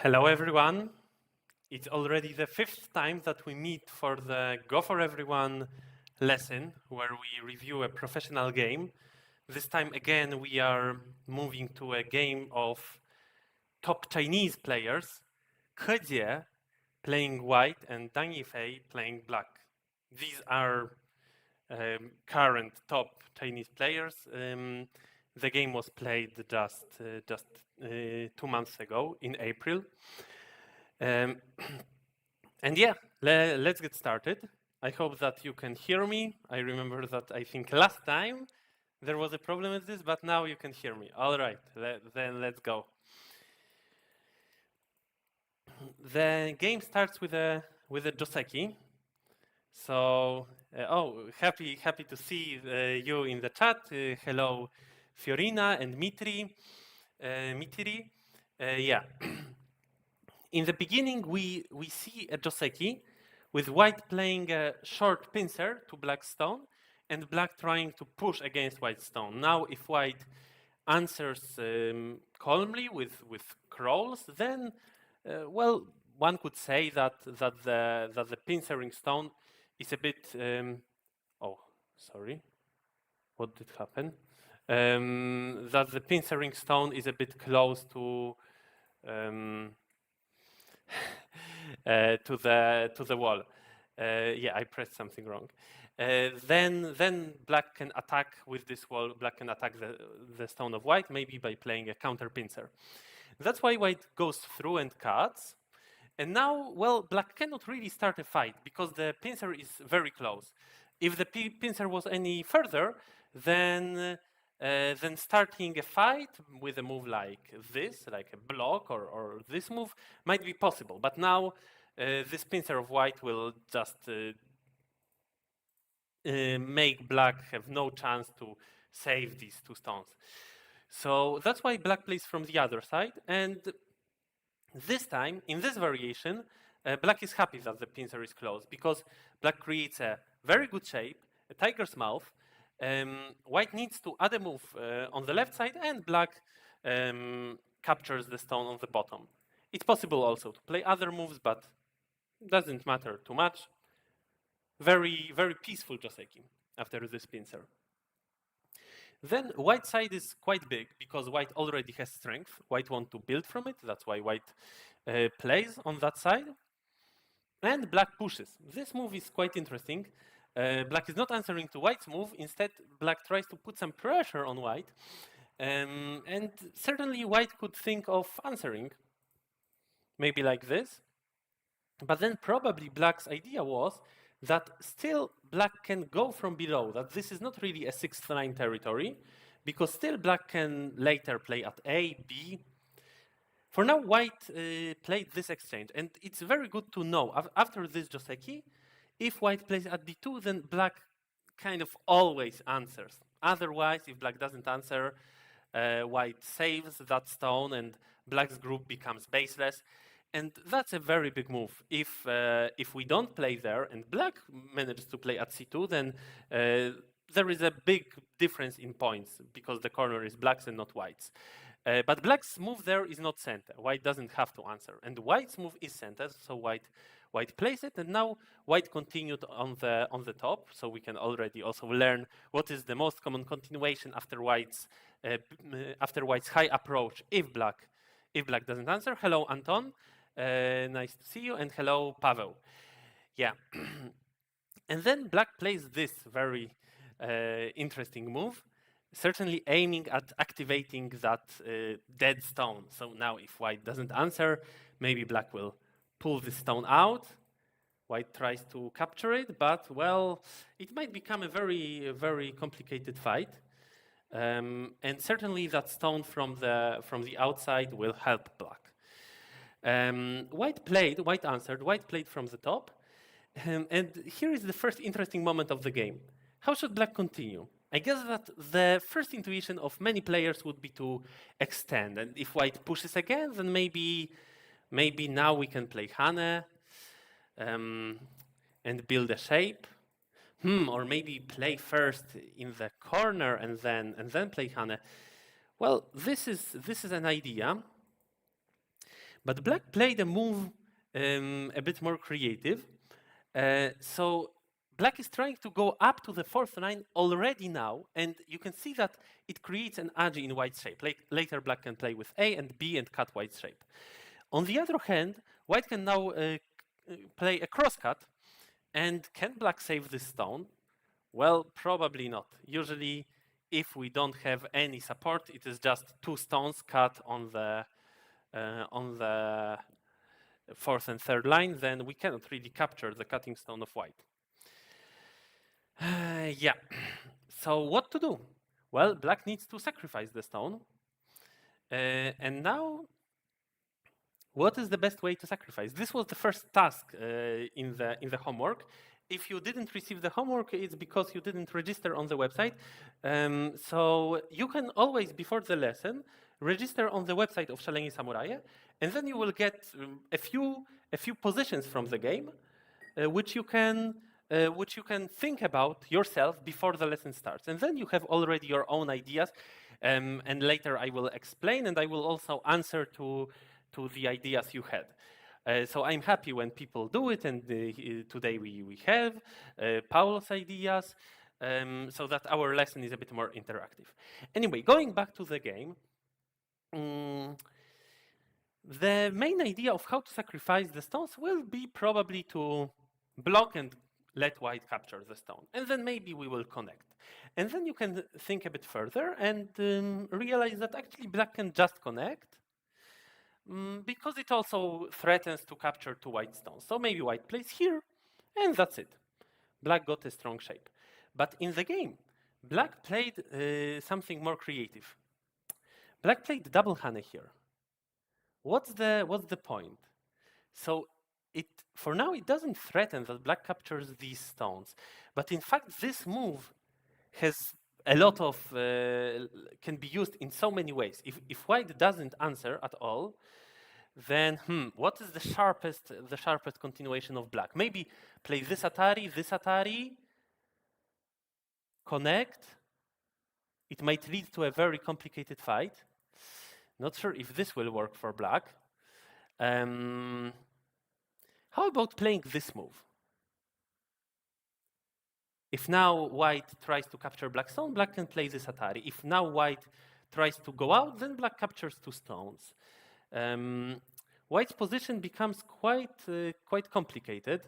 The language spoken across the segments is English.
Hello, everyone. It's already the fifth time that we meet for the Go for Everyone lesson, where we review a professional game. This time again, we are moving to a game of top Chinese players, He Jie playing white and Dang Yifei playing black. These are current top Chinese players. The game was played just 2 months ago in April. Um, and yeah, let's get started. I hope that you can hear me. I remember that I think last time there was a problem with this, but now you can hear me. All right, then let's go. The game starts with a Joseki. So, happy to see you in the chat. Hello, Fiorina and Mitri. Yeah. In the beginning, we see a Joseki with white playing a short pincer to black stone and black trying to push against white stone. Now, if white answers calmly with crawls, then, well, one could say that the pincering stone is a bit. Oh, sorry, what did happen? That the pincering stone is a bit close to. Um, to the wall. Yeah, I pressed something wrong. Then black can attack with this wall. Black can attack the stone of white, maybe by playing a counter pincer. That's why white goes through and cuts. And now, well, black cannot really start a fight because the pincer is very close. If the pincer was any further, then starting a fight with a move like this, like a block or this move, might be possible. But now, this pincer of white will just make black have no chance to save these two stones. So that's why black plays from the other side. And this time, in this variation, black is happy that the pincer is closed because black creates a very good shape, a tiger's mouth. White needs to add a move on the left side, and black captures the stone on the bottom. It's possible also to play other moves, but doesn't matter too much. Very, very peaceful Joseki after this pincer. Then white side is quite big because white already has strength. White want to build from it. That's why white plays on that side. And black pushes. This move is quite interesting. Black is not answering to white's move. Instead, black tries to put some pressure on white. And certainly white could think of answering. Maybe like this. But then probably black's idea was that still black can go from below, that this is not really a sixth line territory, because still black can later play at A, B. For now, white played this exchange, and it's very good to know, after this Joseki, if white plays at B2, then black kind of always answers. Otherwise, if black doesn't answer, white saves that stone and black's group becomes baseless. And that's a very big move. If we don't play there and black manages to play at c2, then there is a big difference in points because the corner is black's and not white's. But black's move there is not center. White doesn't have to answer. And white's move is center, so white plays it. And now white continued on the top, so we can already also learn what is the most common continuation after white's high approach if black doesn't answer. Hello, Anton. Nice to see you, and hello, Pavel. Yeah. And then black plays this very interesting move, certainly aiming at activating that dead stone. So now if white doesn't answer, maybe black will pull this stone out. White tries to capture it, but, well, it might become a very, very complicated fight. And certainly that stone from the outside will help black. White answered, white played from the top. And here is the first interesting moment of the game. How should black continue? I guess that the first intuition of many players would be to extend. And if white pushes again, then maybe now we can play Hane and build a shape. Or maybe play first in the corner and then play Hane. Well, this is an idea. But black played a move a bit more creative. So black is trying to go up to the fourth line already now, and you can see that it creates an edge in white shape. Later, black can play with A and B and cut white shape. On the other hand, white can now play a crosscut, and can black save this stone? Well, probably not. Usually, if we don't have any support, it is just two stones cut on the fourth and third line, then we cannot really capture the cutting stone of white. Yeah. So what to do? Well, black needs to sacrifice the stone. And now, what is the best way to sacrifice? This was the first task in the homework. If you didn't receive the homework, it's because you didn't register on the website. So you can always, before the lesson, register on the website of Szaleni Samuraje, and then you will get a few positions from the game, which you can think about yourself before the lesson starts. And then you have already your own ideas, and later I will explain, and I will also answer to the ideas you had. So I'm happy when people do it, and today we have Paul's ideas, so that our lesson is a bit more interactive. Anyway, going back to the game, the main idea of how to sacrifice the stones will be probably to block and let white capture the stone, and then maybe we will connect. And then you can think a bit further and realize that actually black can just connect, because it also threatens to capture two white stones. So maybe white plays here, and that's it. Black got a strong shape. But in the game, black played something more creative. Black played double Hane here. What's the point? So for now it doesn't threaten that black captures these stones, but in fact this move has a lot of can be used in so many ways. If white doesn't answer at all, then what is the sharpest continuation of black? Maybe play this Atari, connect. It might lead to a very complicated fight. Not sure if this will work for black. How about playing this move? If now white tries to capture black stone, black can play this Atari. If now white tries to go out, then black captures two stones. White's position becomes quite complicated,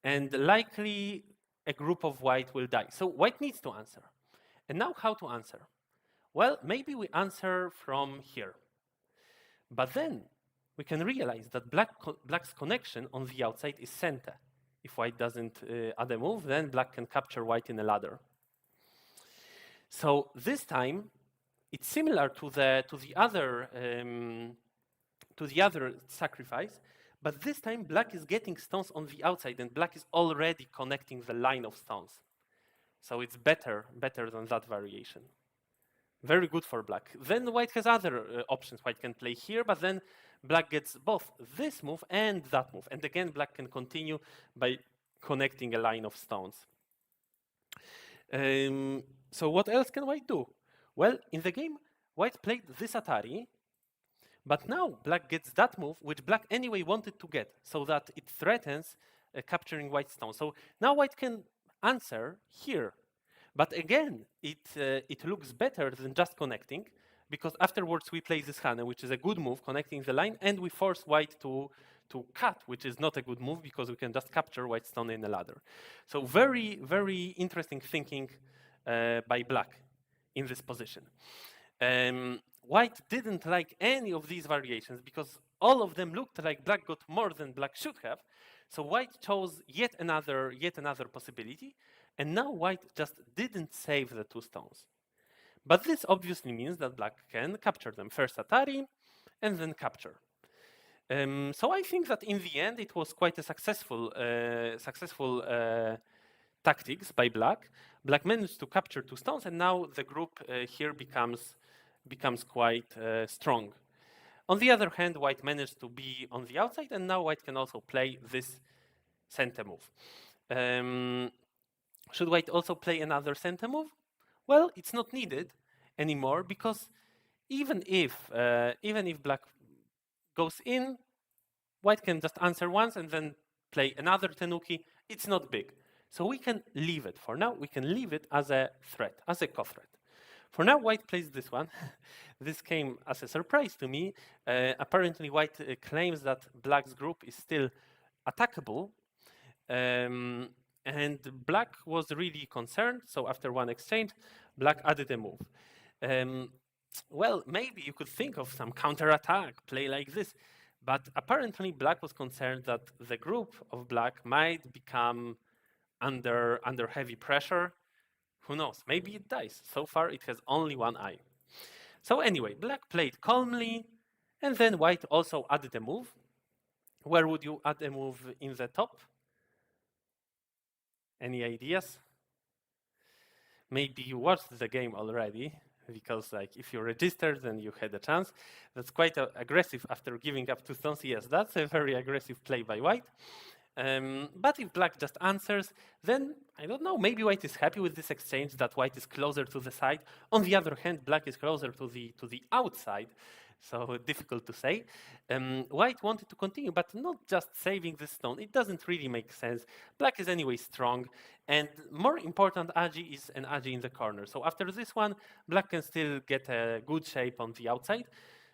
and likely a group of white will die. So white needs to answer. And now how to answer? Well, maybe we answer from here. But then we can realize that black's connection on the outside is center. If white doesn't add a move, then black can capture white in a ladder. So this time, it's similar to the other sacrifice, but this time black is getting stones on the outside, and black is already connecting the line of stones. So it's better than that variation. Very good for black. Then white has other options. White can play here, but then black gets both this move and that move. And again, black can continue by connecting a line of stones. So what else can white do? Well, in the game, white played this Atari, but now black gets that move, which black anyway wanted to get, so that it threatens capturing white stone. So now white can answer here. But again, it looks better than just connecting, because afterwards we play this Hane, which is a good move, connecting the line, and we force white to cut, which is not a good move, because we can just capture white stone in a ladder. So very, very interesting thinking by black in this position. White didn't like any of these variations, because all of them looked like black got more than black should have. So white chose yet another possibility, and now white just didn't save the two stones. But this obviously means that black can capture them. First Atari, and then capture. So I think that in the end it was quite a successful tactics by black. Black managed to capture two stones, and now the group here becomes quite strong. On the other hand, white managed to be on the outside, and now white can also play this center move. Should white also play another center move? Well, it's not needed anymore, because even if black goes in, white can just answer once and then play another tenuki. It's not big. So we can leave it. For now, we can leave it as a threat, as a co-threat. For now, white plays this one. This came as a surprise to me. Apparently, white claims that black's group is still attackable. And black was really concerned. So after one exchange, black added a move. Well, maybe you could think of some counterattack, play like this. But apparently, black was concerned that the group of black might become under heavy pressure. Who knows? Maybe it dies. So far, it has only one eye. So anyway, black played calmly, and then white also added a move. Where would you add a move in the top? Any ideas? Maybe you watched the game already, because like if you registered, then you had a chance. That's quite aggressive after giving up 2 stones. Yes, that's a very aggressive play by white. But if black just answers, then I don't know, maybe white is happy with this exchange that white is closer to the side. On the other hand, black is closer to the outside, so difficult to say. White wanted to continue, but not just saving this stone. It doesn't really make sense. Black is anyway strong, and more important, agi is an agi in the corner. So after this one, black can still get a good shape on the outside.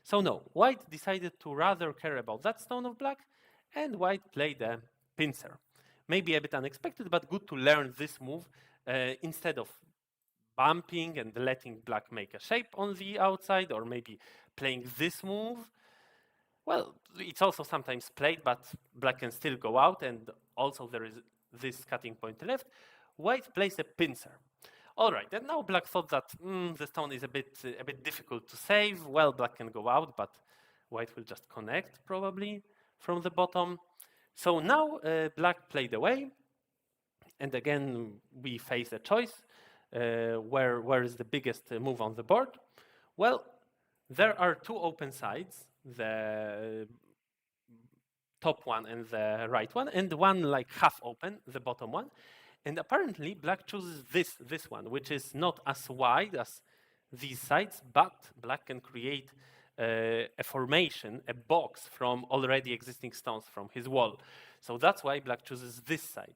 So no, white decided to rather care about that stone of black, and white played a pincer. Maybe a bit unexpected, but good to learn this move instead of bumping and letting black make a shape on the outside, or maybe playing this move. Well, it's also sometimes played, but black can still go out, and also there is this cutting point left. White plays a pincer. All right, and now black thought that the stone is a bit difficult to save. Well, black can go out, but white will just connect probably from the bottom. So now black played away, and again we face a choice. Where is the biggest move on the board? Well, there are 2 open sides, the top one and the right one, and one like half open, the bottom one. And apparently black chooses this one, which is not as wide as these sides, but black can create a formation, a box from already existing stones from his wall. So that's why black chooses this side.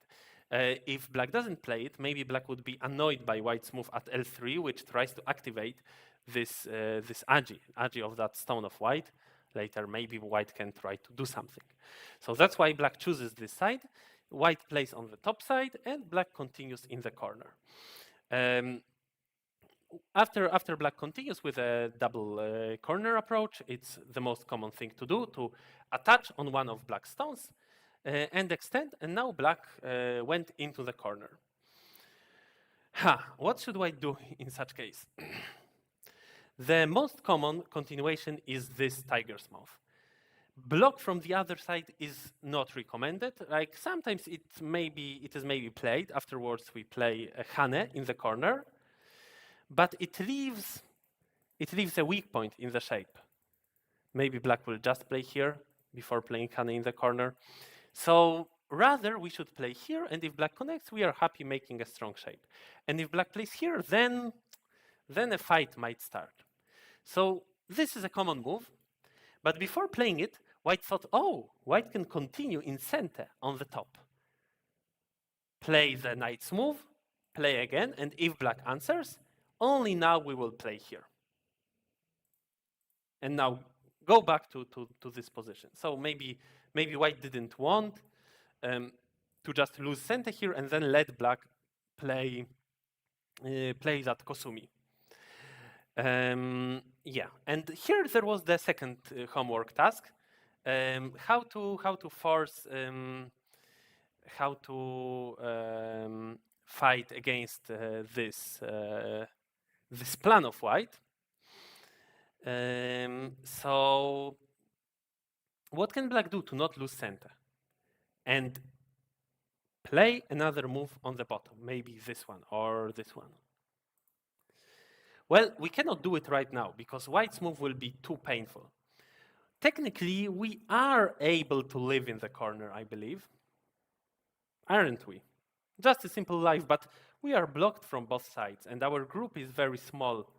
If black doesn't play it, maybe black would be annoyed by white's move at L3, which tries to activate this agi of that stone of white. Later, maybe white can try to do something. So that's why black chooses this side. White plays on the top side, and black continues in the corner. After black continues with a double corner approach, it's the most common thing to do, to attach on one of black's stones and extend, and now black went into the corner. What should white do in such case? The most common continuation is this tiger's mouth. Block from the other side is not recommended. Like sometimes it is maybe played. Afterwards, we play a hane in the corner, but it leaves a weak point in the shape. Maybe black will just play here before playing hane in the corner. So rather, we should play here, and if black connects, we are happy making a strong shape. And if black plays here, then a fight might start. So this is a common move. But before playing it, white thought, oh, white can continue in center on the top. Play the knight's move, play again, and if black answers, only now we will play here. And now go back to this position. So maybe white didn't want to just lose center here and then let black play that Kosumi. Yeah, and here there was the second homework task: how to force how to fight against this plan of white. So what can black do to not lose center? And play another move on the bottom, maybe this one or this one. Well, we cannot do it right now because white's move will be too painful. Technically, we are able to live in the corner, I believe. Aren't we? Just a simple life, but we are blocked from both sides, and our group is very small.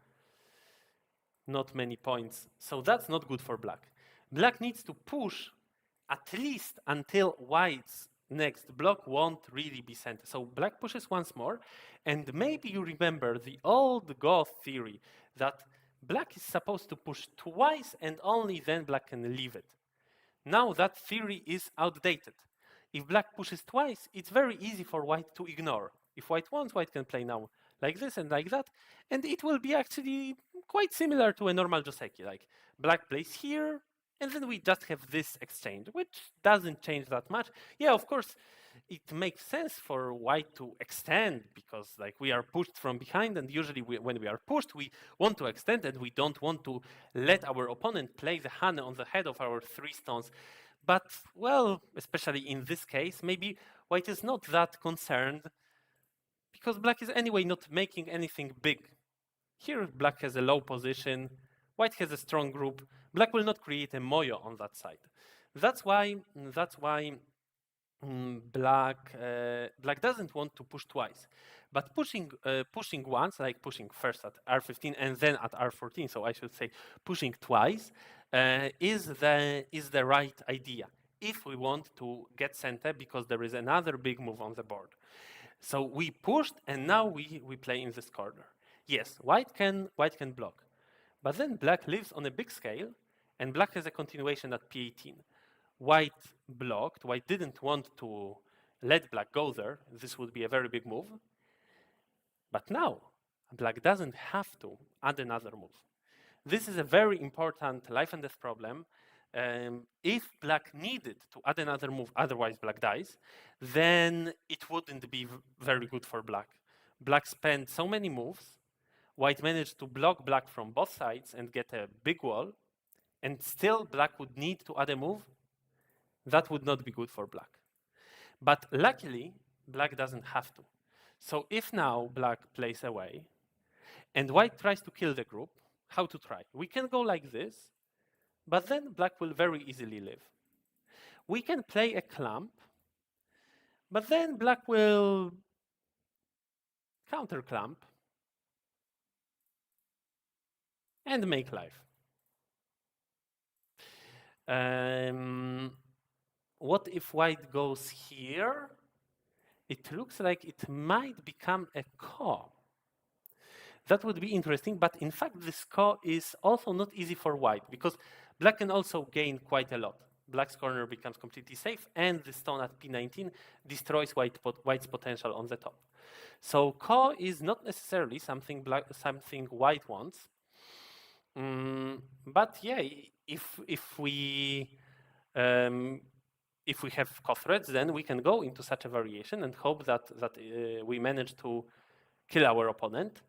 Not many points, so that's not good for black. Black needs to push at least until white's next block won't really be sent. So black pushes once more, and maybe you remember the old Goth theory that black is supposed to push twice and only then black can leave it. Now that theory is outdated. If black pushes twice, it's very easy for white to ignore. If white wants, white can play now like this and like that, and it will be actually quite similar to a normal Joseki. Like black plays here, and then we just have this exchange, which doesn't change that much. Yeah, of course, it makes sense for white to extend because like we are pushed from behind, and usually when we are pushed, we want to extend and we don't want to let our opponent play the Hane on the head of our 3 stones. But, well, especially in this case, maybe white is not that concerned because black is anyway not making anything big. Here, black has a low position, white has a strong group. Black will not create a moyo on that side. That's why black doesn't want to push twice, but pushing once, like pushing first at r15 and then at r14. So I should say pushing twice is the right idea if we want to get center, because there is another big move on the board. So we pushed, and now we play in this corner. Yes, white can block, but then black lives on a big scale, and black has a continuation at p18. White blocked. White didn't want to let black go there. This would be a very big move. But now, black doesn't have to add another move. This is a very important life and death problem. If black needed to add another move, otherwise black dies, then it wouldn't be very good for black. Black spent so many moves. White managed to block black from both sides and get a big wall, and still black would need to add a move. That would not be good for black. But luckily, black doesn't have to. So if now black plays away and white tries to kill the group, how to try? We can go like this, but then black will very easily live. We can play a clamp, but then black will counter clamp and make life. What if white goes here? It looks like it might become a ko. That would be interesting, but in fact this ko is also not easy for white because black can also gain quite a lot. Black's corner becomes completely safe, and the stone at p19 destroys white's potential on the top. So ko is not necessarily something white wants. But yeah, if we have ko threats, then we can go into such a variation and hope that we manage to kill our opponent.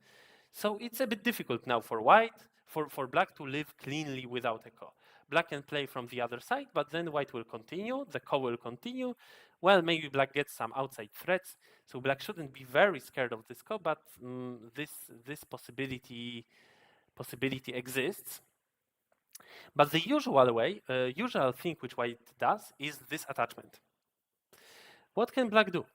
So it's a bit difficult now for white, for black to live cleanly without a ko. Black can play from the other side, but then white will continue, the ko will continue. Well, maybe black gets some outside threats, so black shouldn't be very scared of this ko, but this possibility exists. But the usual thing which white does is this attachment. What can black do?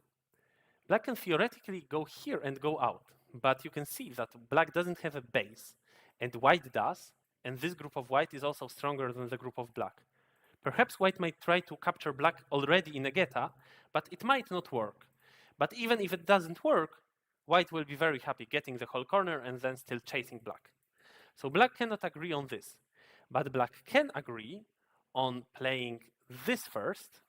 Black can theoretically go here and go out, but you can see that black doesn't have a base, and white does, and this group of white is also stronger than the group of black. Perhaps white might try to capture black already in a geta, but it might not work. But even if it doesn't work, white will be very happy getting the whole corner and then still chasing black. So black cannot agree on this, but black can agree on playing this first,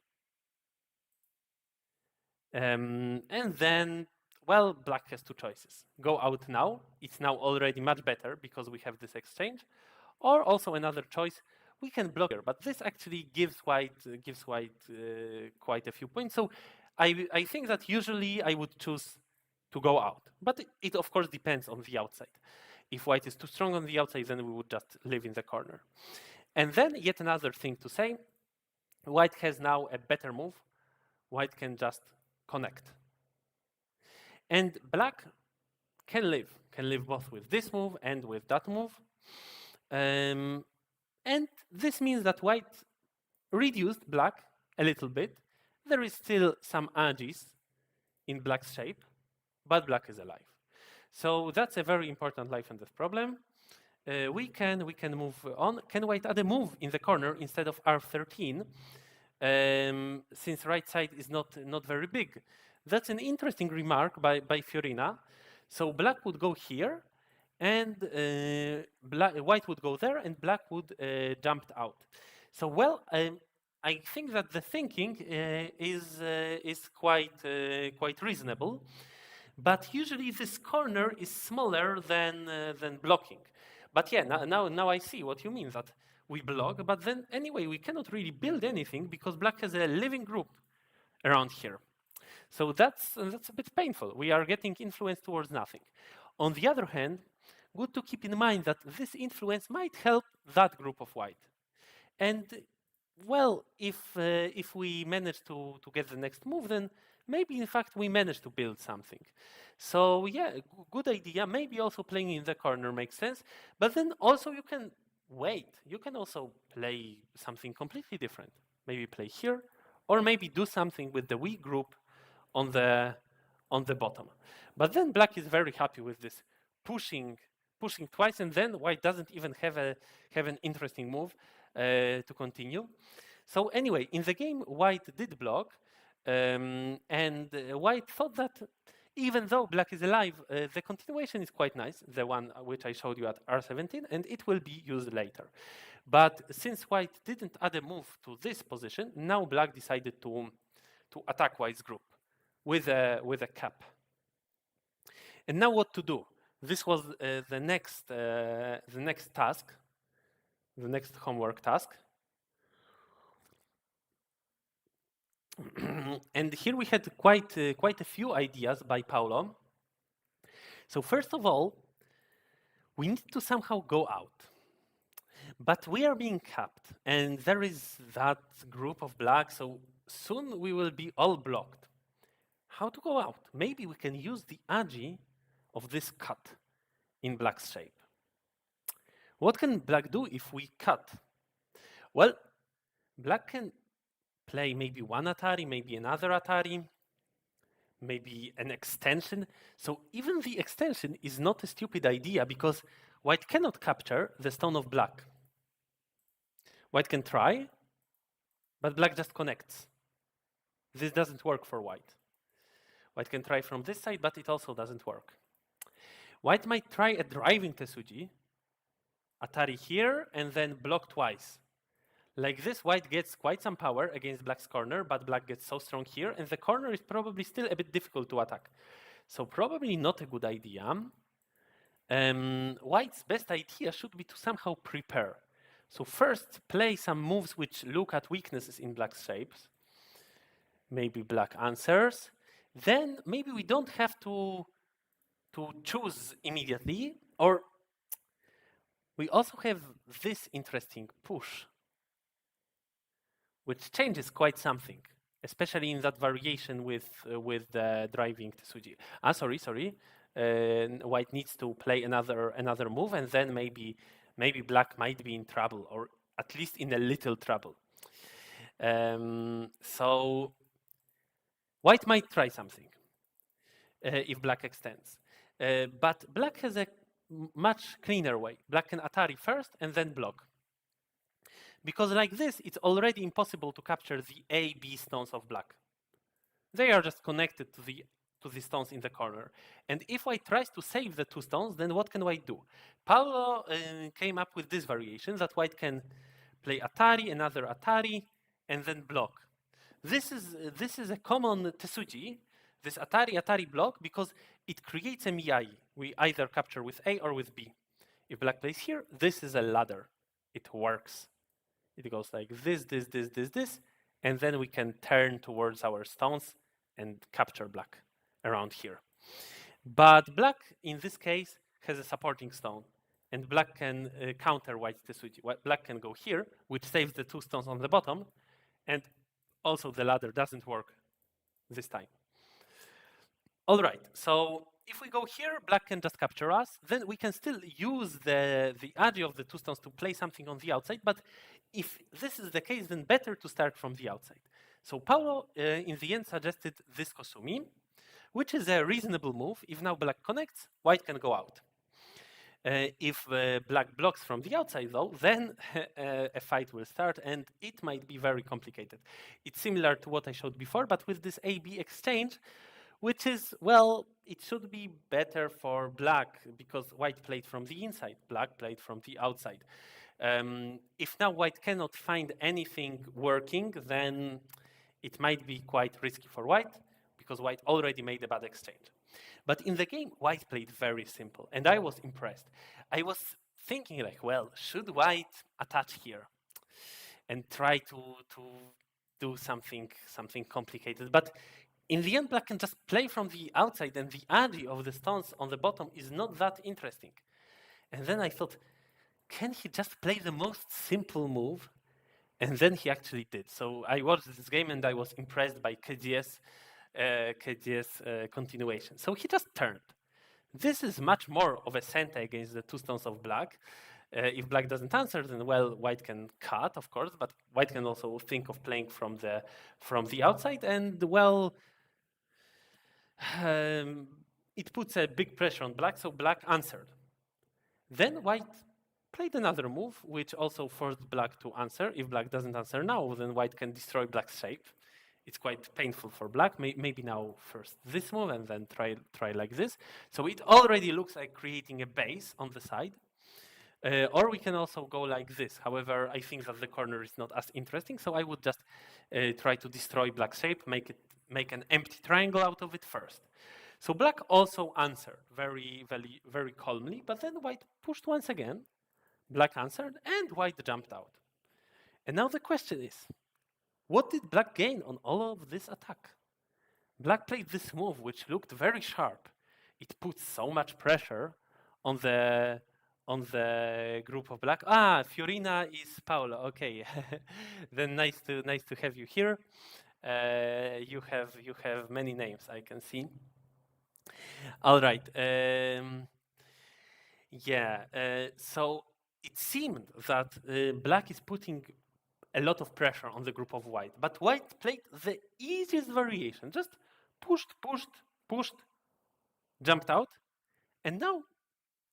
and then, well, black has two choices. Go out now. It's now already much better because we have this exchange. Or also another choice, we can block here, but this actually gives white quite a few points. So I think that usually I would choose to go out, but it of course depends on the outside. If white is too strong on the outside, then we would just live in the corner. And then yet another thing to say, white has now a better move. White can just connect. And black can live both with this move and with that move. And this means that white reduced black a little bit. There is still some edges in black's shape, but black is alive. So that's a very important life and death problem. we can move on. Can white add a move in the corner instead of R13? Since right side is not very big. That's an interesting remark by Fiorina. So black would go here, and white would go there, and black would jump out. So well, I think that the thinking is quite reasonable, but usually this corner is smaller than blocking. But yeah, now I see what you mean, that we block, but then anyway we cannot really build anything because black has a living group around here. So that's a bit painful. We are getting influence towards nothing. On the other hand, good to keep in mind that this influence might help that group of white. And well, if we manage to get the next move, then maybe in fact we manage to build something. So yeah, good idea. Maybe also playing in the corner makes sense. But then also you can wait. You can also play something completely different. Maybe play here, or maybe do something with the weak group on the bottom. But then black is very happy with this pushing twice, and then white doesn't even have an interesting move to continue. So anyway, in the game, white did block, and white thought that even though black is alive, the continuation is quite nice, the one which I showed you at R17, and it will be used later. But since white didn't add a move to this position, now black decided to attack white's group with a cap. And now what to do? This was the next task, the next homework task. And here we had quite a few ideas by Paulo. So first of all, we need to somehow go out. But we are being capped, and there is that group of black, so soon we will be all blocked. How to go out? Maybe we can use the agi of this cut in black's shape. What can black do if we cut? Well, black can play maybe one Atari, maybe another Atari, maybe an extension. So even the extension is not a stupid idea because white cannot capture the stone of black. White can try, but black just connects. This doesn't work for white. White can try from this side, but it also doesn't work. White might try a driving Tesuji, Atari here, and then block twice. Like this, white gets quite some power against black's corner, but black gets so strong here, and the corner is probably still a bit difficult to attack. So probably not a good idea. White's best idea should be to somehow prepare. So first, play some moves which look at weaknesses in black's shapes. Maybe black answers. Then maybe we don't have to choose immediately, or we also have this interesting push, which changes quite something, especially in that variation with the driving Tsuji. Sorry. White needs to play another move, and then maybe black might be in trouble, or at least in a little trouble. So white might try something if black extends. But black has a much cleaner way. Black can Atari first and then block. Because like this, it's already impossible to capture the A, B stones of black. They are just connected to the stones in the corner. And if white tries to save the two stones, then what can white do? Paulo came up with this variation that white can play Atari, another Atari, and then block. This is a common Tesuji, this Atari block, because it creates a miyai. We either capture with A or with B. If black plays here, this is a ladder. It works. It goes like this, and then we can turn towards our stones and capture black around here. But black, in this case, has a supporting stone, and black can counter white's Tesuji. Black can go here, which saves the two stones on the bottom, and also the ladder doesn't work this time. All right, so if we go here, black can just capture us. Then we can still use the agi of the two stones to play something on the outside. But if this is the case, then better to start from the outside. So Paulo, in the end, suggested this Kosumi, which is a reasonable move. If now black connects, white can go out. If black blocks from the outside, though, then a fight will start, and it might be very complicated. It's similar to what I showed before, but with this A-B exchange, which is, well, it should be better for black, because white played from the inside, black played from the outside. If now white cannot find anything working, then it might be quite risky for white, because white already made a bad exchange. But in the game, white played very simple, and I was impressed. I was thinking like, well, should white attach here and try to do something complicated? But in the end, black can just play from the outside, and the adi of the stones on the bottom is not that interesting. And then I thought, can he just play the most simple move? And then he actually did. So I watched this game and I was impressed by KGS continuation. So he just turned. This is much more of a center against the two stones of black. If black doesn't answer, then well, white can cut, of course, but white can also think of playing from the outside, and well, it puts a big pressure on black, so black answered. Then white played another move, which also forced black to answer. If black doesn't answer now, then white can destroy black's shape. It's quite painful for black. Maybe now first this move and then try like this. So it already looks like creating a base on the side. Or we can also go like this. However, I think that the corner is not as interesting, so I would just try to destroy black's shape, make an empty triangle out of it first. So black also answered very calmly, but then white pushed once again. Black answered, and white jumped out. And now the question is, what did black gain on all of this attack? Black played this move, which looked very sharp. It puts so much pressure on the group of black. Ah, Fiorina is Paolo. Okay, then nice to have you here. You have many names, I can see. All right. So it seemed that black is putting a lot of pressure on the group of white, but white played the easiest variation, just pushed, jumped out, and now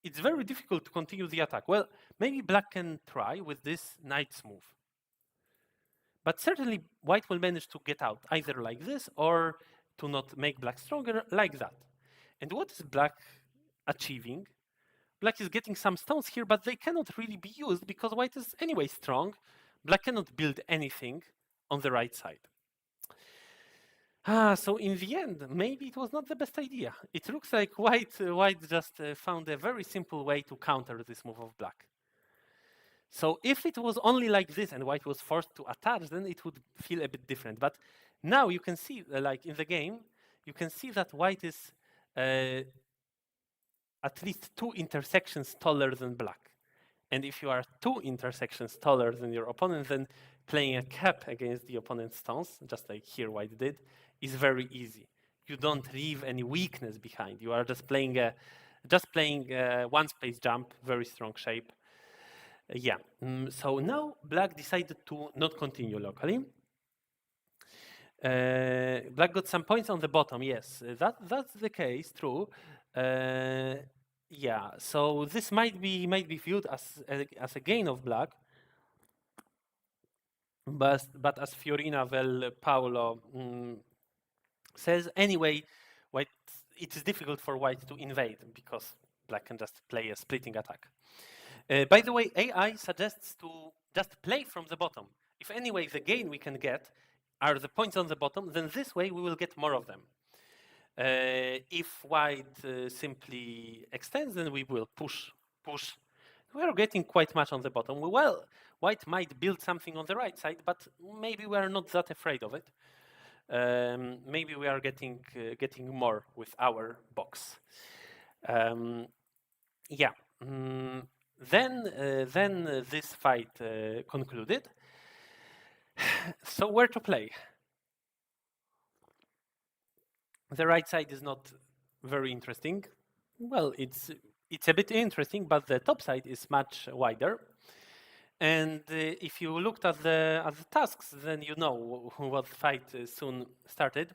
it's very difficult to continue the attack. Well, maybe black can try with this knight's move, but certainly white will manage to get out either like this or to not make black stronger like that. And what is black achieving? Black is getting some stones here, but they cannot really be used because white is anyway strong. Black cannot build anything on the right side. So in the end, maybe it was not the best idea. It looks like white just found a very simple way to counter this move of black. So if it was only like this and white was forced to attach, then it would feel a bit different. But now you can see, like in the game, you can see that white is at least 2 intersections taller than black. And if you are 2 intersections taller than your opponent, then playing a cap against the opponent's stones, just like here white did, is very easy. You don't leave any weakness behind. You are just playing one space jump, very strong shape. So now black decided to not continue locally. Black got some points on the bottom. Yes, that's the case. True. So this might be viewed as a gain of black, but as Fiorina Paolo says, anyway, white, it is difficult for white to invade because black can just play a splitting attack. By the way, AI suggests to just play from the bottom. If anyway the gain we can get are the points on the bottom, then this way we will get more of them. If white simply extends, then we will push. We are getting quite much on the bottom. Well, white might build something on the right side, but maybe we are not that afraid of it. Maybe we are getting more with our box. Then this fight concluded. So where to play? The right side is not very interesting. Well, it's a bit interesting, but the top side is much wider. And if you looked at the tasks, then you know what fight soon started.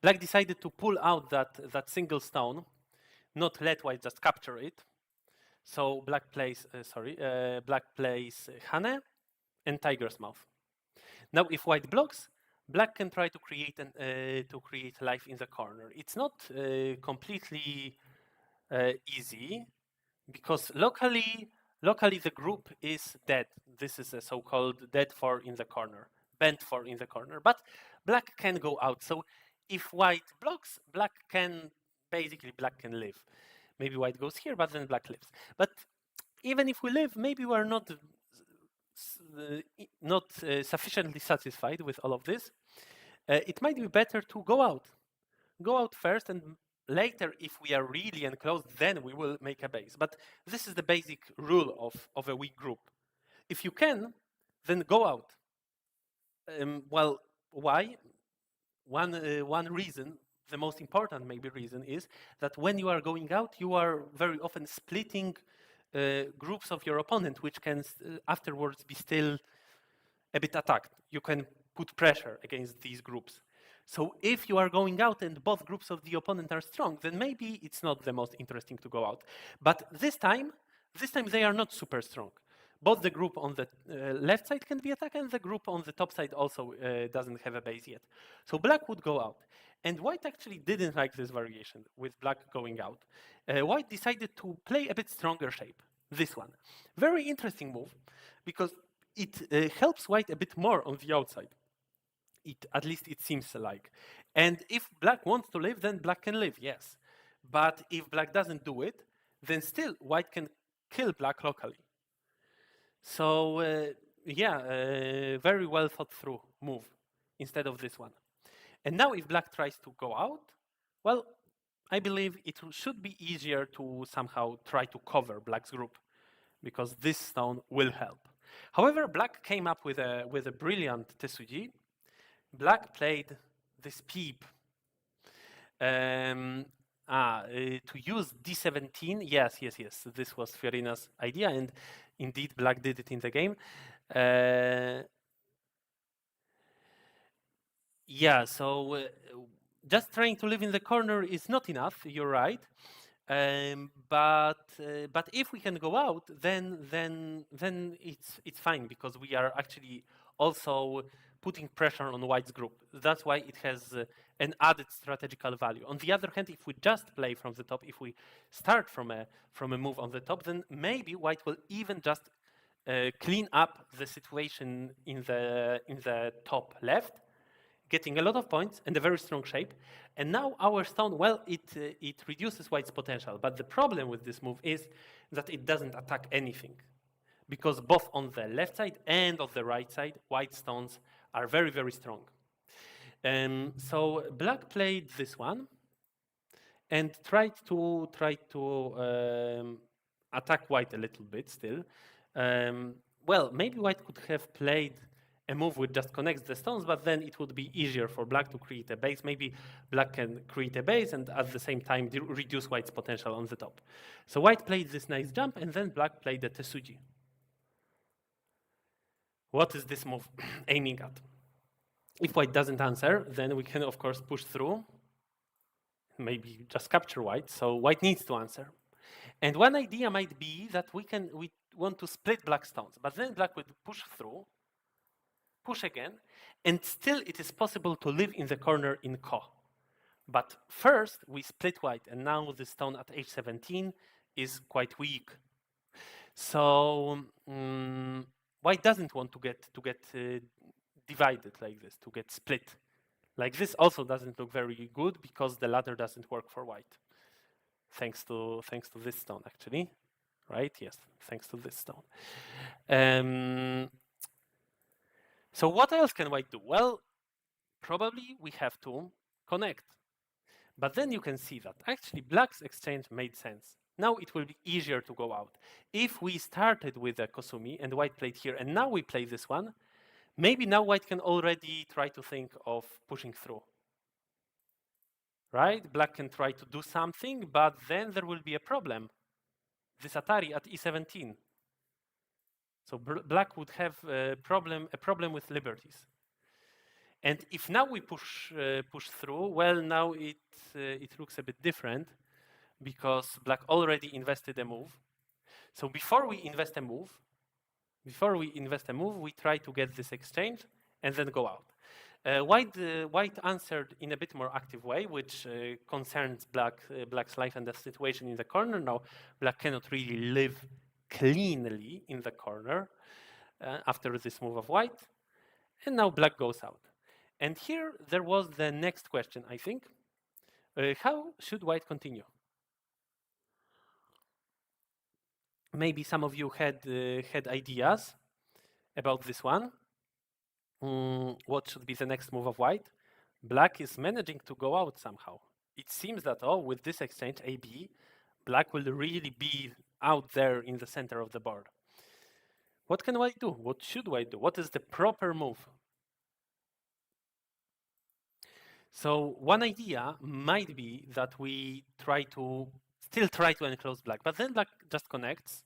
Black decided to pull out that single stone, not let white just capture it. So black plays Hane and Tiger's Mouth. Now, if white blocks, black can try to create life in the corner. It's not completely easy because locally the group is dead. This is a so-called dead four in the corner, bent four in the corner. But black can go out. So if white blocks, black can live. Maybe white goes here, but then black lives. But even if we live, maybe we are not sufficiently satisfied with all of this. It might be better to go out. Go out first, and later, if we are really enclosed, then we will make a base. But this is the basic rule of a weak group. If you can, then go out. Well, why? One reason, the most important maybe reason, is that when you are going out, you are very often splitting groups of your opponent, which can afterwards be still a bit attacked. You can put pressure against these groups. So if you are going out and both groups of the opponent are strong, then maybe it's not the most interesting to go out. But this time they are not super strong. Both the group on the left side can be attacked, and the group on the top side also doesn't have a base yet. So black would go out. And white actually didn't like this variation with black going out. White decided to play a bit stronger shape, this one. Very interesting move, because it helps white a bit more on the outside. At least it seems like. And if black wants to live, then black can live, yes. But if black doesn't do it, then still white can kill black locally. So very well thought through move instead of this one. And now if black tries to go out, well, I believe it should be easier to somehow try to cover black's group, because this stone will help. However, black came up with a brilliant Tesuji. Black played this peep. To use d17, yes. This was Fiorina's idea, and indeed black did it in the game. So just trying to live in the corner is not enough, you're right. But if we can go out, then it's fine, because we are actually also putting pressure on white's group. That's why it has an added strategical value. On the other hand, if we just play from the top, if we start from a move on the top, then maybe white will even just clean up the situation in the top left, getting a lot of points and a very strong shape. And now our stone, well, it reduces white's potential. But the problem with this move is that it doesn't attack anything, because both on the left side and on the right side, white stones are very, very strong. So black played this one and tried to attack white a little bit still. Well, maybe white could have played a move which just connects the stones, but then it would be easier for black to create a base. Maybe black can create a base and at the same time reduce white's potential on the top. So white played this nice jump, and then black played the Tesuji. What is this move aiming at? If white doesn't answer, then we can of course push through, maybe just capture white. So white needs to answer. And one idea might be that we want to split black stones, but then black would push through, push again, and still it is possible to live in the corner in Ko. But first we split white, and now the stone at h17 is quite weak. So white doesn't want to get divided like this, to get split. Like this also doesn't look very good, because the ladder doesn't work for white. Thanks to this stone, actually, right? Yes, thanks to this stone. So what else can white do? Well, probably we have to connect. But then you can see that actually black's exchange made sense. Now it will be easier to go out. If we started with a Kosumi and white played here, and now we play this one, maybe now white can already try to think of pushing through. Right? Black can try to do something, but then there will be a problem. This Atari at e17. So black would have a problem with liberties. And if now we push through, well, now it looks a bit different, because black already invested a move. So before we invest a move, we try to get this exchange and then go out. White answered in a bit more active way, which concerns Black's life and the situation in the corner. Now, Black cannot really live cleanly in the corner after this move of White, and now Black goes out. And here there was the next question, I think. How should White continue? Maybe some of you had ideas about this one. What should be the next move of White? Black is managing to go out somehow. It seems that, with this exchange, AB, Black will really be out there in the center of the board. What can White do? What should White do? What is the proper move? So one idea might be that we still try to enclose Black, but then Black just connects.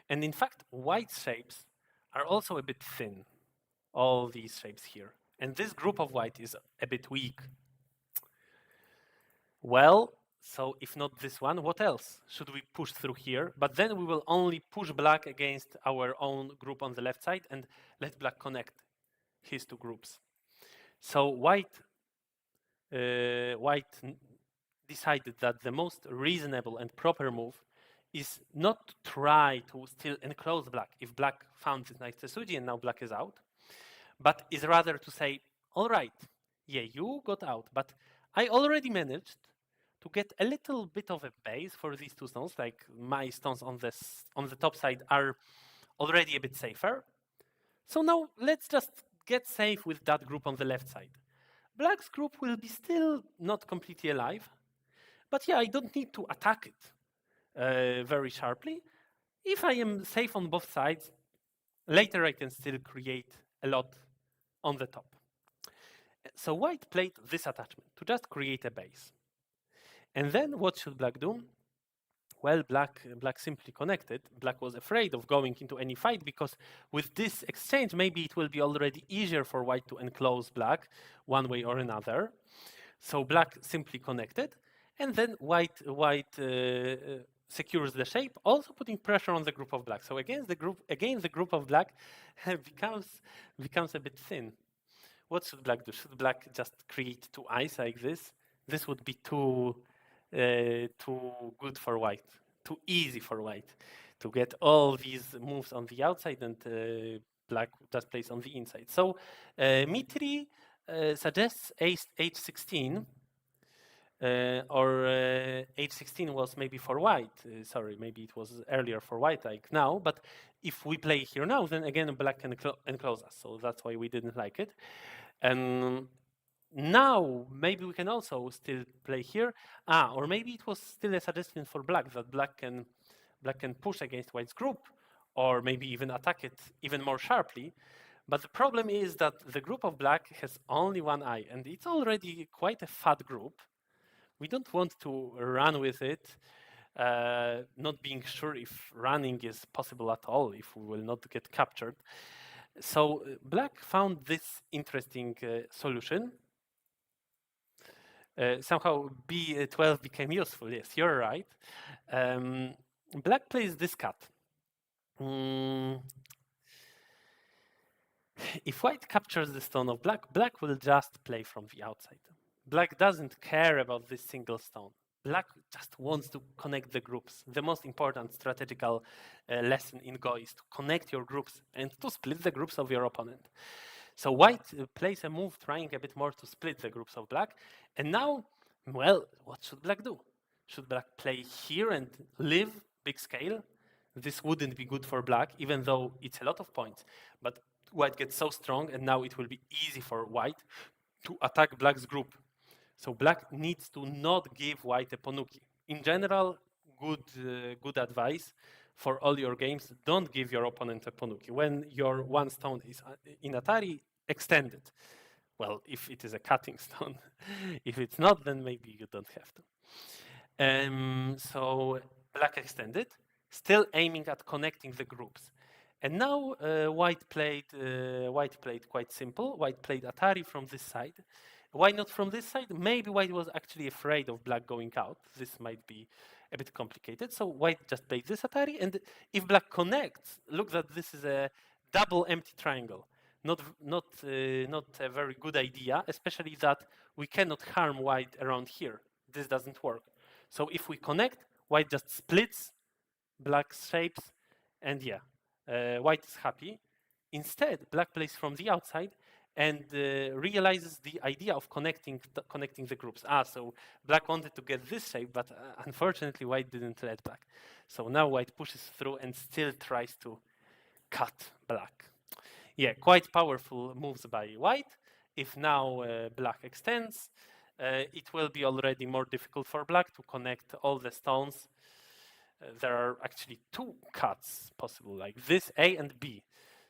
And in fact, White's shapes are also a bit thin, all these shapes here. And this group of White is a bit weak. Well, so if not this one, what else should we push through here? But then we will only push Black against our own group on the left side and let Black connect his two groups. So White decided that the most reasonable and proper move is not to try to still enclose Black if Black found this nice Tsuji and now Black is out, but is rather to say, all right, yeah, you got out, but I already managed to get a little bit of a base for these two stones, like my stones on the top side are already a bit safer. So now let's just get safe with that group on the left side. Black's group will be still not completely alive, but yeah, I don't need to attack it very sharply. If I am safe on both sides, later I can still create a lot on the top. So White played this attachment to just create a base. And then what should Black do? Well, Black simply connected. Black was afraid of going into any fight because with this exchange, maybe it will be already easier for White to enclose Black one way or another. So Black simply connected, and then White secures the shape, also putting pressure on the group of Black. So again, the group of Black becomes a bit thin. What should Black do? Should Black just create two eyes like this? This would be too good for White, too easy for White to get all these moves on the outside and Black just plays on the inside. So Mitri suggests h16, or h16 was maybe for White. Sorry, maybe it was earlier for White, like now. But if we play here now, then again Black can enclose us. So that's why we didn't like it. And now maybe we can also still play here. Or maybe it was still a suggestion for Black that Black can push against White's group, or maybe even attack it even more sharply. But the problem is that the group of Black has only one eye, and it's already quite a fat group. We don't want to run with it, not being sure if running is possible at all, if we will not get captured. So Black found this interesting solution. Somehow B12 became useful. Yes, you're right. Black plays this cut. If White captures the stone of Black, Black will just play from the outside. Black doesn't care about this single stone. Black just wants to connect the groups. The most important strategical lesson in Go is to connect your groups and to split the groups of your opponent. So White plays a move trying a bit more to split the groups of Black. And now, well, what should Black do? Should Black play here and live big scale? This wouldn't be good for Black, even though it's a lot of points. But White gets so strong, and now it will be easy for White to attack Black's group. So Black needs to not give White a Ponuki. In general, good advice for all your games, don't give your opponent a Ponuki. When your one stone is in Atari, extend it. Well, if it is a cutting stone. If it's not, then maybe you don't have to. So Black extended, still aiming at connecting the groups. And now White played quite simple. White played Atari from this side. Why not from this side? Maybe White was actually afraid of Black going out. This might be a bit complicated. So white just plays this Atari, and if black connects, look that this is a double empty triangle. Not a very good idea, especially that we cannot harm white around here. This doesn't work. So if we connect, white just splits black's shapes, and yeah, white is happy. Instead, black plays from the outside and realizes the idea of connecting the groups. So black wanted to get this shape, but unfortunately white didn't let black. So now white pushes through and still tries to cut black. Yeah, quite powerful moves by white. If now black extends, it will be already more difficult for black to connect all the stones. There are actually two cuts possible, like this A and B.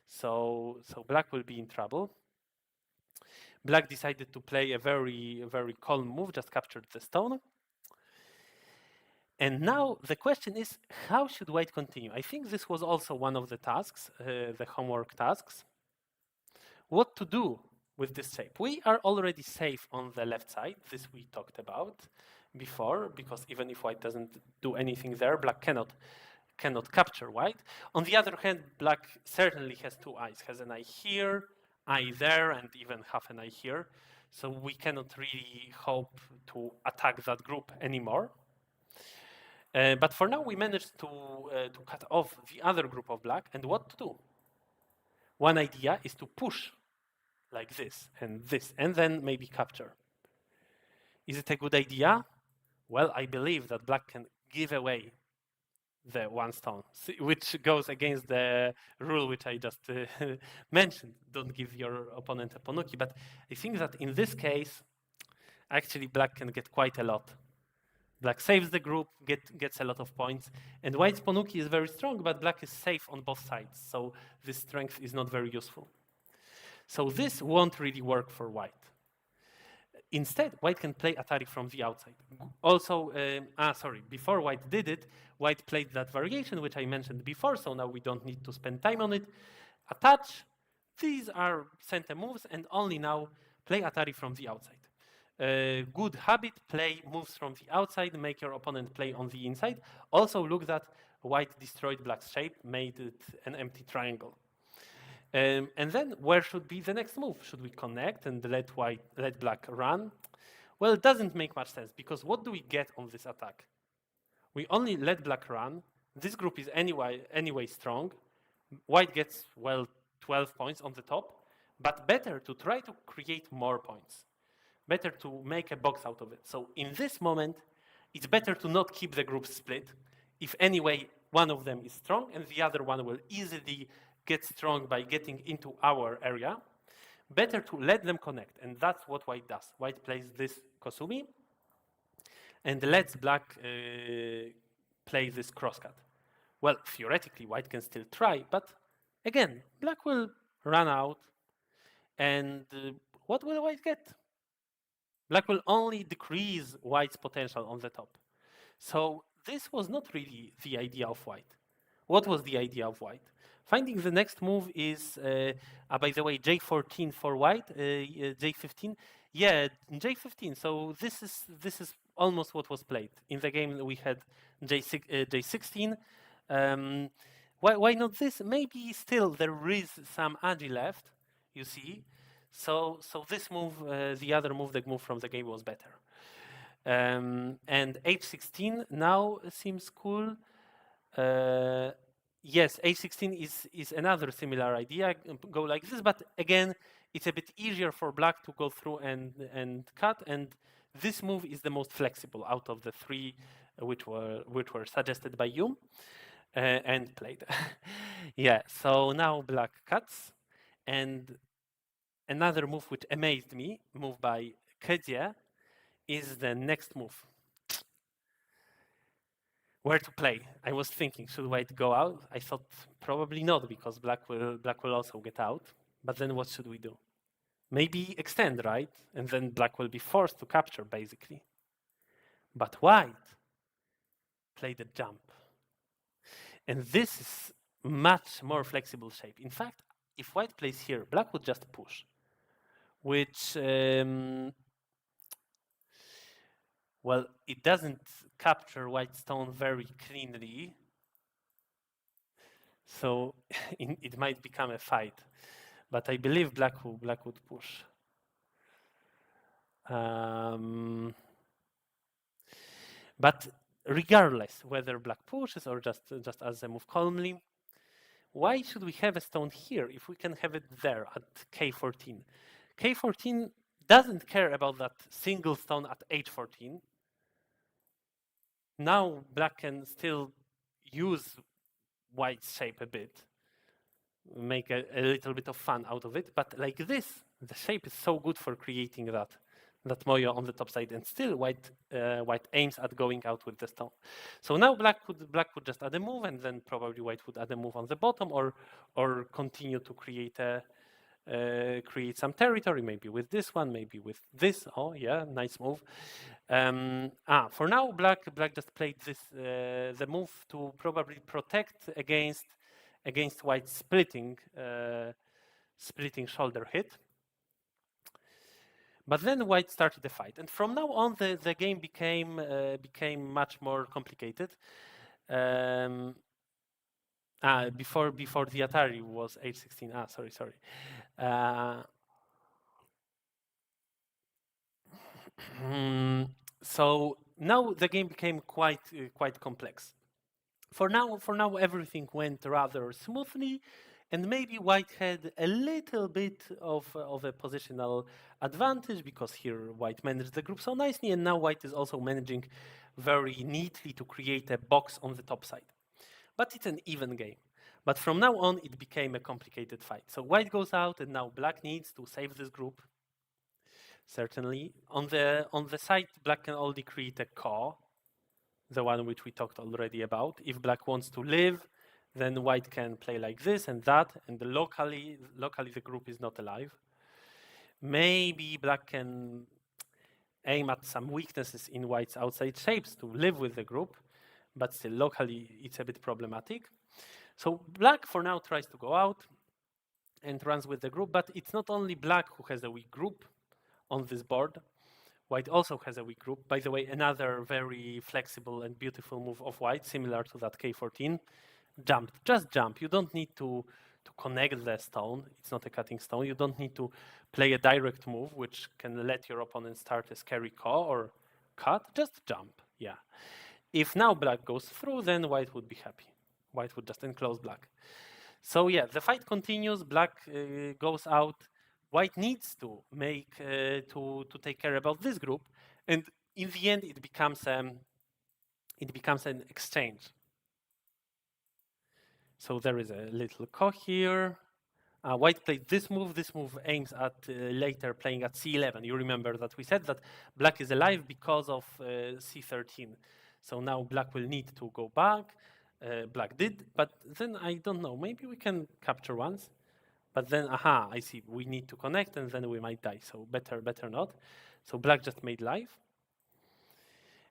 So black will be in trouble. Black decided to play a very calm move, just captured the stone. And now the question is, how should white continue? I think this was also one of the tasks, the homework tasks. What to do with this shape? We are already safe on the left side. This we talked about before, because even if white doesn't do anything there, black cannot capture white. On the other hand, black certainly has two eyes, has an eye here, eye there, and even half an eye here. So we cannot really hope to attack that group anymore. But for now, we managed to cut off the other group of black. And what to do? One idea is to push like this, and then maybe capture. Is it a good idea? Well, I believe that black can give away the one stone, which goes against the rule which I just mentioned. Don't give your opponent a Ponuki. But I think that in this case, actually black can get quite a lot. Black saves the group, gets a lot of points, and white's Ponuki is very strong, but black is safe on both sides, so this strength is not very useful. So this won't really work for white. Instead, white can play Atari from the outside. Also, before white did it, white played that variation, which I mentioned before, so now we don't need to spend time on it. Attach, these are center moves, and only now play Atari from the outside. Good habit, play moves from the outside, make your opponent play on the inside. Also look that white destroyed black's shape, made it an empty triangle. And then where should be the next move? Should we connect and let black run? Well, it doesn't make much sense, because what do we get on this attack? We only let black run. This group is anyway strong. White gets, well, 12 points on the top, but better to try to create more points. Better to make a box out of it. So in this moment, it's better to not keep the group split. If anyway one of them is strong and the other one will easily get strong by getting into our area, better to let them connect. And that's what white does. White plays this Kosumi and lets black play this crosscut. Well, theoretically, white can still try, but again, black will run out. And what will white get? Black will only decrease white's potential on the top. So this was not really the idea of white. What was the idea of white? Finding the next move is, by the way, J14 for white, J15. Yeah, J15. So this is almost what was played. In the game we had J16. Why not this? Maybe still there is some agi left, you see. So this move, the other move, the move from the game was better. And H16 now seems cool. Yes, H16 is another similar idea, go like this, but again, it's a bit easier for black to go through and cut, and this move is the most flexible out of the three which were suggested by you and played. Yeah, so now black cuts, and another move which amazed me, move by Kedzie, is the next move. Where to play? I was thinking, should white go out? I thought probably not, because black will also get out. But then what should we do? Maybe extend, right? And then black will be forced to capture, basically. But white played a jump. And this is much more flexible shape. In fact, if white plays here, black would just push, which, well, it doesn't capture white stone very cleanly. So it might become a fight, but I believe black would push. But regardless whether black pushes or just as a move calmly, why should we have a stone here if we can have it there at k14? K14 doesn't care about that single stone at h14. Now black can still use white's shape a bit, make a little bit of fun out of it, but like this, the shape is so good for creating that moyo on the top side, and still white aims at going out with the stone. So now black could just add a move, and then probably white would add a move on the bottom, or continue to create some territory, maybe with this one, maybe with this. Oh yeah, nice move. For now, black just played this the move to probably protect against white splitting shoulder hit. But then white started the fight, and from now on the game became much more complicated. Before the Atari was H16. Sorry. So now the game became quite complex. For now, everything went rather smoothly, and maybe white had a little bit of a positional advantage because here white managed the group so nicely, and now white is also managing very neatly to create a box on the top side. But it's an even game. But from now on, it became a complicated fight. So white goes out, and now black needs to save this group. Certainly, on the side, black can only create a core, the one which we talked already about. If black wants to live, then white can play like this and that, and locally the group is not alive. Maybe black can aim at some weaknesses in white's outside shapes to live with the group, but still locally it's a bit problematic. So black for now tries to go out and runs with the group, but it's not only black who has a weak group on this board. White also has a weak group. By the way, another very flexible and beautiful move of white, similar to that k14. Jump, just jump. You don't need to connect the stone. It's not a cutting stone. You don't need to play a direct move, which can let your opponent start a scary call or cut. Just jump, yeah. If now black goes through, then white would be happy. White would just enclose black. So yeah, the fight continues. Black goes out. White needs to make to take care about this group, and in the end, it becomes an exchange. So there is a little ko here. White played this move. This move aims at later playing at c11. You remember that we said that black is alive because of c13. So now black will need to go back. Black did, but then I don't know. Maybe we can capture once. But then, I see, we need to connect, and then we might die. So better not. So black just made life.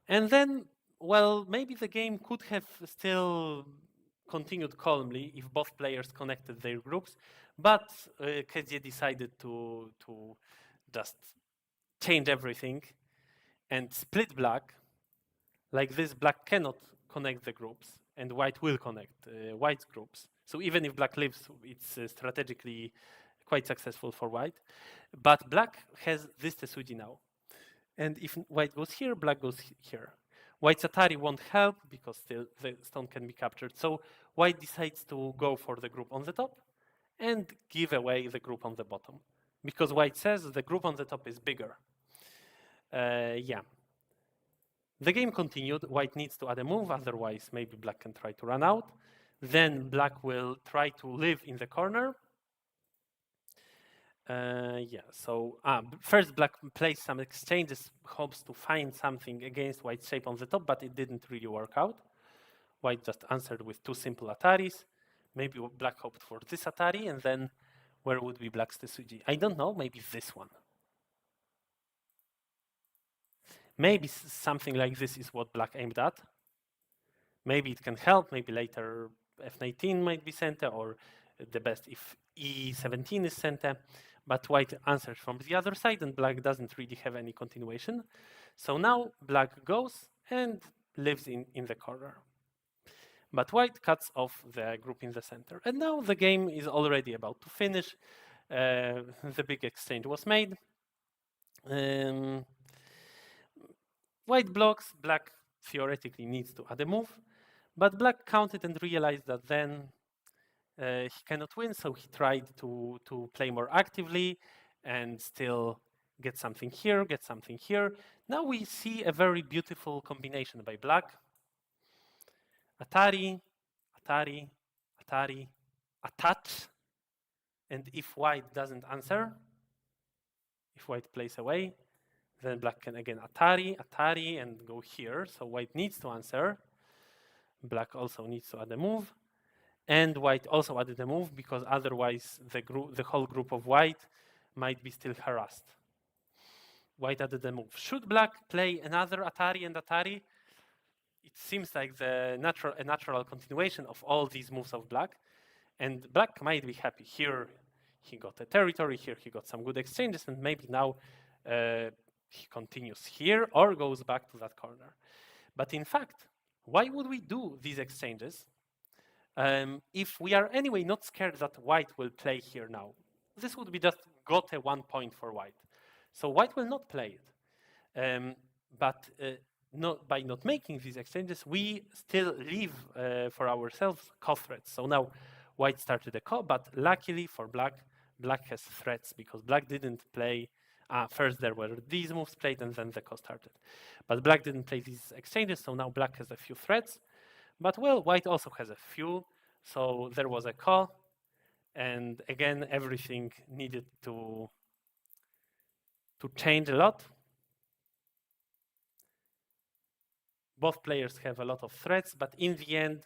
And then, well, maybe the game could have still continued calmly if both players connected their groups. But Kedzie decided to just change everything and split black. Like this, black cannot connect the groups, and white will connect white's groups. So even if black lives, it's strategically quite successful for white. But black has this Tesuji now. And if white goes here, black goes here. White's Atari won't help because still the stone can be captured. So white decides to go for the group on the top and give away the group on the bottom. Because white says the group on the top is bigger. Yeah. The game continued. White needs to add a move, otherwise maybe black can try to run out. Then black will try to live in the corner. So first black plays some exchanges, hopes to find something against white's shape on the top, but it didn't really work out. White just answered with two simple Ataris. Maybe black hoped for this Atari, and then where would be black's Tesuji? I don't know, maybe this one. Maybe something like this is what black aimed at. Maybe it can help, maybe later f19 might be center, or the best if e17 is center, but white answers from the other side, and black doesn't really have any continuation. So now black goes, and lives in the corner. But white cuts off the group in the center. And now the game is already about to finish. The big exchange was made. Um, White blocks, black theoretically needs to add a move, but black counted and realized that then he cannot win, so he tried to play more actively and still get something here, get something here. Now we see a very beautiful combination by black. Atari, Atari, Atari, attach, and if white doesn't answer, if white plays away, then black can again Atari, Atari, and go here. So white needs to answer. Black also needs to add a move. And white also added a move because otherwise the whole group of white might be still harassed. White added a move. Should black play another Atari and Atari? It seems like a natural continuation of all these moves of black. And black might be happy. Here he got a territory, here he got some good exchanges, and maybe now he continues here or goes back to that corner. But in fact, why would we do these exchanges if we are anyway not scared that white will play here now? This would be just got a 1 point for white. So white will not play it. But by not making these exchanges, we still leave for ourselves co-threats. So now white started a co, but luckily for black, black has threats because black didn't play. First there were these moves played and then the co started. But black didn't play these exchanges, so now black has a few threats. But well, white also has a few, so there was a co, and again everything needed to change a lot. Both players have a lot of threats, but in the end,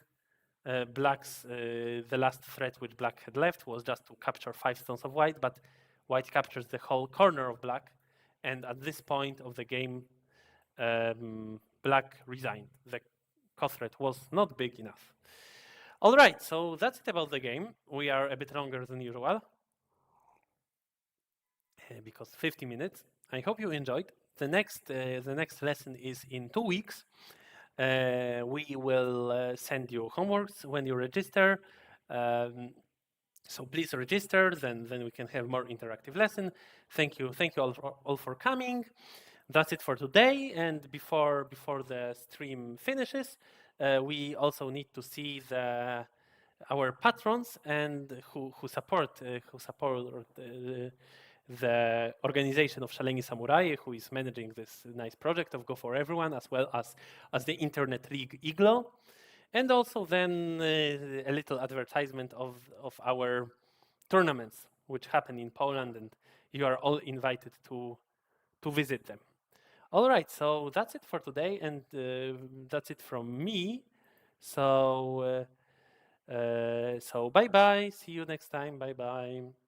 the last threat which black had left was just to capture 5 stones of white, but white captures the whole corner of black, and at this point of the game, black resigned. The co-threat was not big enough. All right, so that's it about the game. We are a bit longer than usual, because 50 minutes. I hope you enjoyed. The next lesson is in 2 weeks. We will send you homeworks when you register. So please register, then we can have more interactive lesson. Thank you all for coming. That's it for today. And before the stream finishes, we also need to see our patrons and who support the organization of Szaleni Samurai, who is managing this nice project of Go for Everyone, as well as the Internet League IGLO. And also then a little advertisement of our tournaments, which happen in Poland, and you are all invited to visit them. All right, so that's it for today, and that's it from me. So bye-bye. See you next time. Bye-bye.